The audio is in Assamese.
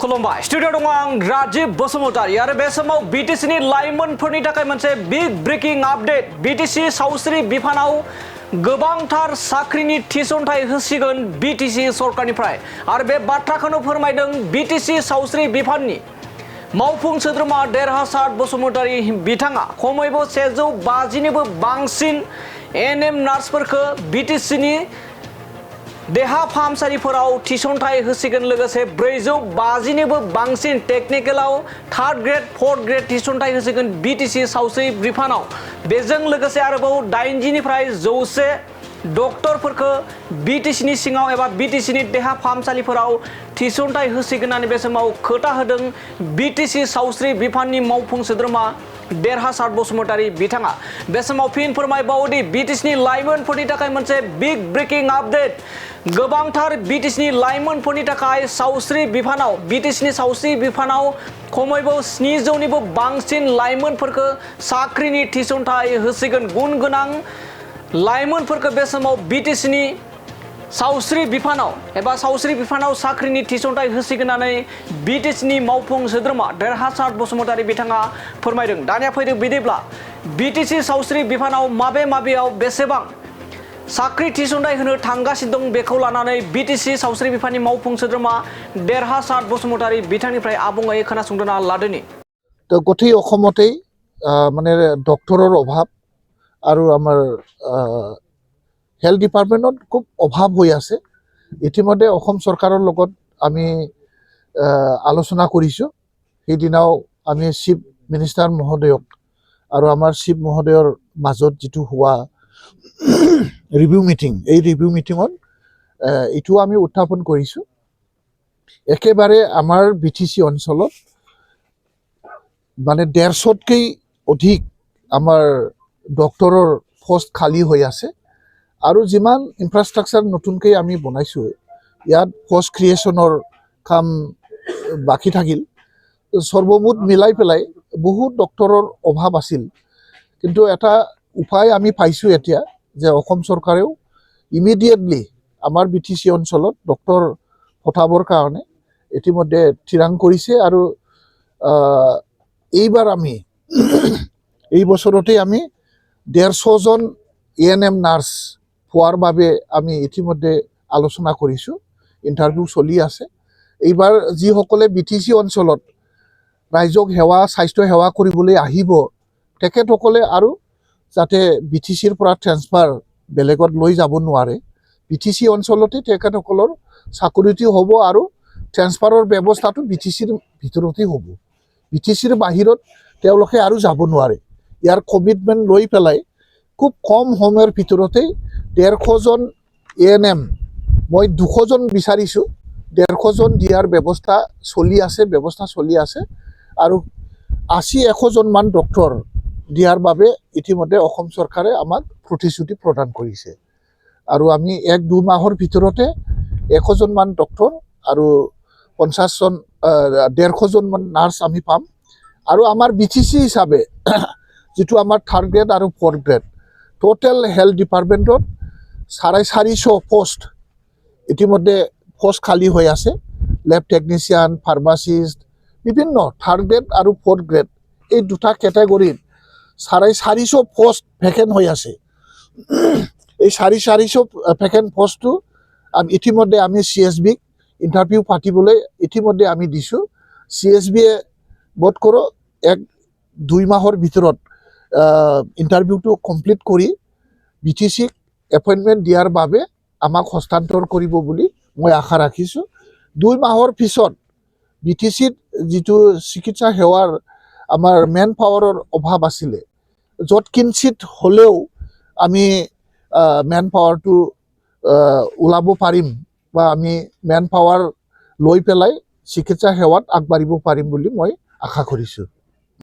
खुलुमबाय स्टुडिअ दङ आं राजीब बसुमतारी आरो बे समाव बिटिसिनि लाइमोनफोरनि थाखाय मोनसे बिग ब्रेकिं आपडेट बिटिसि सावस्रि बिफानाव गोबांथार साख्रिनि थिसनथाइ होसिगोन बिटिसि सरकारनिफ्राय आरो बे बाथ्राखौनो फोरमायदों बिटिसि सावस्रि बिफाननि मावफुं सोद्रोमा देरहासार बसुमतारी बिथाङा खमैबो 150निबो बांसिन एएनएम नार्सफोरखौ बिटिसिनि देहा फाहामसालिफोराव थिसनथाइ होसिगोन लोगोसे 450निबो बांसिन टेक्निकेलाव थार्ड ग्रेड फोर्थ ग्रेड थिसनथाइ होसिगोन बिटिसि सावस्रि बिफानाव बेजों लोगोसे आरोबाव 80निफ्राय 100 डक्टरफोरखौ बिटिसिनि सिङाव एबा बिटिसिनि देहा फाहामसालिफोराव थिसनथाइ होसिगोन होननानै बे समाव खोथा होदों बिटिसि सावस्रि बिफाननि मावफुं सोद्रोमा देरहासार बसुमतारी बिथाङा बे समाव फिन फोरमायबावोदि बिटिसिनि लाइमोनफोरनि थाखाय मोनसे बिग ब्रेकिं आपडेट गोबांथार बिटिसिनि लाइमोनफोरनि थाखाय सावस्रि बिफानाव बिटिसिनि सावस्रि बिफानाव खमैबो 700निबो बांसिन लाइमोनफोरखौ साख्रिनि थिसनथाइ होसिगोन गुन गोनां लाइमोनफोरखौ बे समाव बिटिसिनि सावस्रि बिफानाव साख्रिनि थिसनथाइ होसिगोन होननानै बिटिसिनि मावफुं सोद्रोमा देरहासार बसुमतारी बिथाङा फोरमायदों। दानिया फैदों बिदिब्ला बिटिसि सावस्रि बिफानाव माबेयाव बेसेबां साख्रि थिसनथाइ होनो थांगासिनो दं बेखौ लानानै बिटिसि सावस्रि बिफाननि मावफुं सोद्रोमा देरहासार बसुमतारी बिथांनिफ्राय आबुङै खोनासंदोना लादोनि गथै अসমतेই মানে ডক্টৰৰ অভাৱ আৰু আমাৰ হেল্থ ডিপাৰ্টমেণ্টত খুব অভাৱ হৈ আছে। ইতিমধ্যে অসম চৰকাৰৰ লগত আমি আলোচনা কৰিছোঁ। সেইদিনাও আমি চিফ মিনিষ্টাৰ মহোদয়ক আৰু আমাৰ চিফ মহোদয়ৰ মাজত যিটো হোৱা ৰিভিউ মিটিং এই ৰিভিউ মিটিঙত এইটো আমি উত্থাপন কৰিছোঁ। একেবাৰে আমাৰ বিটিচি অঞ্চলত মানে 150তকৈ অধিক আমাৰ ডক্টৰৰ পোষ্ট খালী হৈ আছে আৰু যিমান ইনফ্ৰাষ্ট্ৰাকচাৰ নতুনকৈ আমি বনাইছোঁ ইয়াত পোষ্ট ক্ৰিয়েশ্যনৰ কাম বাকী থাকিল সৰ্বমুঠ মিলাই পেলাই বহুত ডক্টৰৰ অভাৱ আছিল। কিন্তু এটা উপায় আমি পাইছোঁ এতিয়া যে অসম চৰকাৰেও ইমিডিয়েটলি আমাৰ বিটিচি অঞ্চলত ডক্টৰ পঠাবৰ কাৰণে ইতিমধ্যে থিৰাং কৰিছে আৰু এইবাৰ আমি এই বছৰতে আমি 150জন এএনএম নাৰ্ছ পোৱাৰ বাবে আমি ইতিমধ্যে আলোচনা কৰিছোঁ। ইণ্টাৰভিউ চলি আছে। এইবাৰ যিসকলে বিটিচি অঞ্চলত ৰাইজক স্বাস্থ্য সেৱা কৰিবলৈ আহিব তেখেতসকলে আৰু যাতে বিটিচিৰ পৰা ট্ৰেন্সফাৰ বেলেগত লৈ যাব নোৱাৰে বিটিচি অঞ্চলতে তেখেতসকলৰ চাকৰিটো হ'ব আৰু ট্ৰেন্সফাৰৰ ব্যৱস্থাটো বিটিচিৰ ভিতৰতে হ'ব। বিটিচিৰ বাহিৰত তেওঁলোকে আৰু যাব নোৱাৰে। ইয়াৰ কমিটমেণ্ট লৈ পেলাই খুব কম সময়ৰ ভিতৰতে 150জন এএনএম মই 200জন বিচাৰিছোঁ 150জন দিয়াৰ ব্যৱস্থা চলি আছে আৰু 80-100জন মান ডক্টৰ দিয়াৰ বাবে ইতিমধ্যে অসম চৰকাৰে আমাক প্ৰতিশ্ৰুতি প্ৰদান কৰিছে আৰু আমি 1-2 মাহৰ ভিতৰতে 100জন মান ডক্টৰ আৰু 150জন মান নাৰ্ছ আমি পাম আৰু আমাৰ বিটিচি হিচাপে যিটো আমাৰ থাৰ্ড গ্ৰেড আৰু ফ'ৰ্থ গ্ৰেড টোটেল হেল্থ ডিপাৰ্টমেণ্টত 450 পোষ্ট ইতিমধ্যে পোষ্ট খালী হৈ আছে। লেব টেকনিচিয়ান ফাৰ্মাচিষ্ট বিভিন্ন থাৰ্ড গ্ৰেড আৰু ফ'ৰ্থ গ্ৰেড এই দুটা কেটেগৰীত 450 পোষ্ট ভেকেণ্ট হৈ আছে। এই 450 ভেকেণ্ট পোষ্টটো ইতিমধ্যে আমি CSBক ইণ্টাৰভিউ পাতিবলৈ ইতিমধ্যে আমি দিছোঁ। CSBয়ে বোধ কৰোঁ 1-2 মাহৰ ভিতৰত ইণ্টাৰভিউটো কমপ্লিট কৰি বিটিচিক এপইণ্টমেণ্ট দিয়াৰ বাবে আমাক হস্তান্তৰ কৰিব বুলি মই আশা ৰাখিছোঁ। 2 মাহৰ পিছত বিটিচিত যিটো চিকিৎসা সেৱাৰ আমাৰ মেন পাৱাৰৰ অভাৱ আছিলে য'ত কিঞ্চিত হ'লেও আমি মেন পাৱাৰটো ওলাব পাৰিম বা আমি মেন পাৱাৰ লৈ পেলাই চিকিৎসা সেৱাত আগবাঢ়িব পাৰিম বুলি মই আশা কৰিছোঁ।